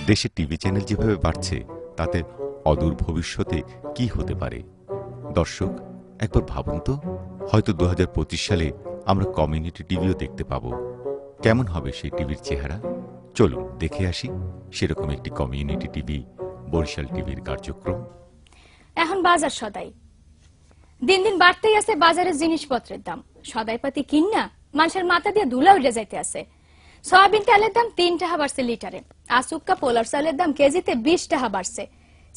দেশে TV channel যেভাবে বাড়ছে তাতে অদূর ভবিষ্যতে কি হতে পারে? দর্শক, একবার ভাবুন তো, হয়তো 2025 সালে আমরা কমিউনিটি টিভিও দেখতে পাব। কেমন হবে সেই টিভির চেহারা? চলুন দেখে আসি সেরকম একটি কমিউনিটি টিভি, বরিশাল টিভির কার্যক্রম। এখন বাজার সদাই দিন দিন বাড়তেই আছে। বাজারের জিনিসপত্রের দাম সদাইপাতি কিনা মানুষের মাথা দিয়ে ধুলা উড়ে যাইতে আছে। সয়াবিন তেলের দাম 3 টাকা বাড়ছে লিটারে। আসুক্কা পোলার চালের দাম কেজিতে 20 টাকা বাড়ছে।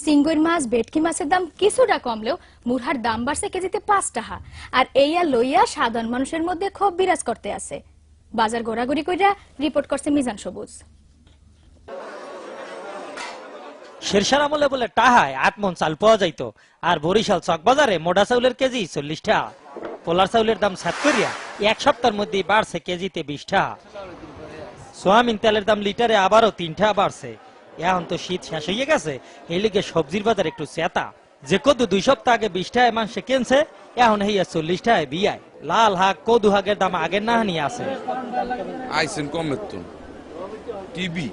সিঙ্গুর মাছ, ভেটকি মাছের দাম কিছুটা কমলেও মুরহার দাম বাড়ছে কেজিতে 5 টাকা। আর এইয়া লইয়া সাধারণ মানুষের মধ্যে ক্ষোভ বিরাজ করতে আছে। বাজার ঘোরাঘুরি কইরা রিপোর্ট করছে মিজান সবুজ। শেরশার আমলে বলে টাহায় 8 মণ চাল পাওয়া যাইত, আর বরিশাল চক বাজারে মোটা চাউলের কেজি 40 টাকা। পোলার চাউলের দাম 7 করিয়া 1 সপ্তাহের মধ্যে বাড়ছে কেজিতে 20 টাকা। সোয়াবিন তেলের দাম লিটারে আবারও 3 টাকা বাড়ছে। এখন তো শীত শেষ হয়ে গেছে, এই লিগে সবজির বাজার একটু চেতা। যে কদু 2 সপ্তাহ আগে 20 টাকায় মানুষে কিনছে, এখন হইয়া 40 টাকায় বিয়ায়। লাল হাক কদু হাগের দাম আগের না হানি আছে। আইসেন কমের তো টিভি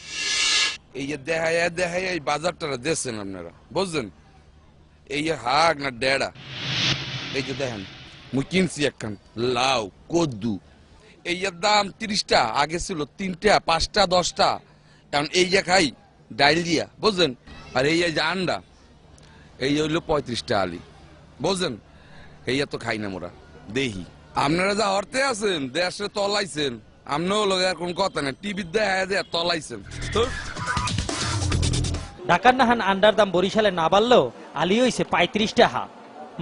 এই যে দেখায় এই বাজারটা দেখছেন আপনারা, বুঝছেন? এই যে হাক না ডেড়া, এই যে দেখেন মুই কিনছি একখান লাউ কদ্দু, এই দাম 30 টা, আগে ছিল 3 টা 5 টা 10 টা। এখন এই যে খাই ডাইল দিয়া, বুঝছেন? আর এই যে আন্ডা এই হইলো 35 টা আলি, বুঝছেন? এই তো খাই না মোরা দেহি। আপনারা যা অর্থে আছেন দেশে তলাইছেন, আমরাও লোক আর কোন কথা না, টিভি দেখা যায় তলাইছেন। ঢাকার নাহান আন্ডার দাম বরিশালে না বাড়লেও আলি হইছে 35 টাকা।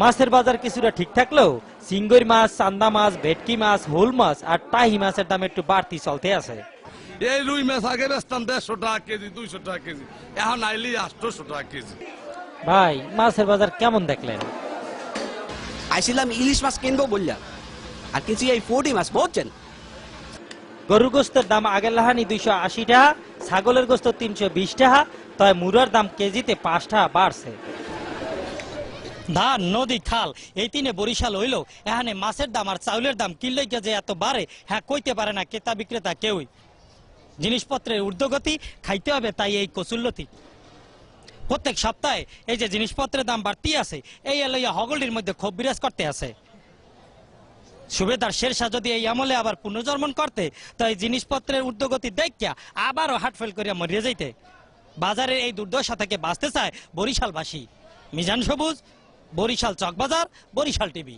মাছের বাজার কিছুটা ঠিক থাকলেও সিঙ্গুর মাছ, চান্দা মাছ, ভেটকি মাছ, হোল মাছ আর টাহি মাছের দাম একটু বাড়তি চলতে আছে। এই রুই মাছ আগে বেচতাম 150 টাকা কেজি, 200 টাকা কেজি, এখন আইলি 800 টাকা কেজি। ভাই, মাছের বাজার কেমন দেখলেন? আইছিলাম ইলিশ মাছ কিনবো বললা, আর কিছু এই 40 মাছ বুঝছেন। গরুর গোস্তের দাম আগের লাহানি 280 টাকা, ছাগলের গোস্ত 320 টাকা, তবে মুরার দাম কেজিতে 5 টাকা বাড়ছে। ধান, নদী, খাল এই তিনে বরিশাল হইল। এখানে মাছের দাম আর চাউলের দাম কিনলে যে এত বাড়ে, হ্যাঁ কইতে পারে না ক্রেতা বিক্রেতা কেউই। জিনিসপত্রের ঊর্ধ্বগতি, খাইতে হবে তাই এই কচুল্লতি। প্রত্যেক সপ্তাহে এই যে জিনিসপত্রের দাম বাড়তি আছে, এই লইয়া হগলির মধ্যে ক্ষোভ বিরাজ করতে আছে। সুবেদার শেরশাহ যদি এই আমলে আবার পুনর্জন্মন করতে, তো এই জিনিসপত্রের ঊর্ধ্বগতি দেখিয়া আবারও হার্টফেল করিয়া মরিয়া যাইতে। বাজারের এই দুর্দশা থেকে বাঁচতে চায় বরিশালবাসী। মিজান সবুজ, বরিশাল চকবাজার, বরিশাল টিভি।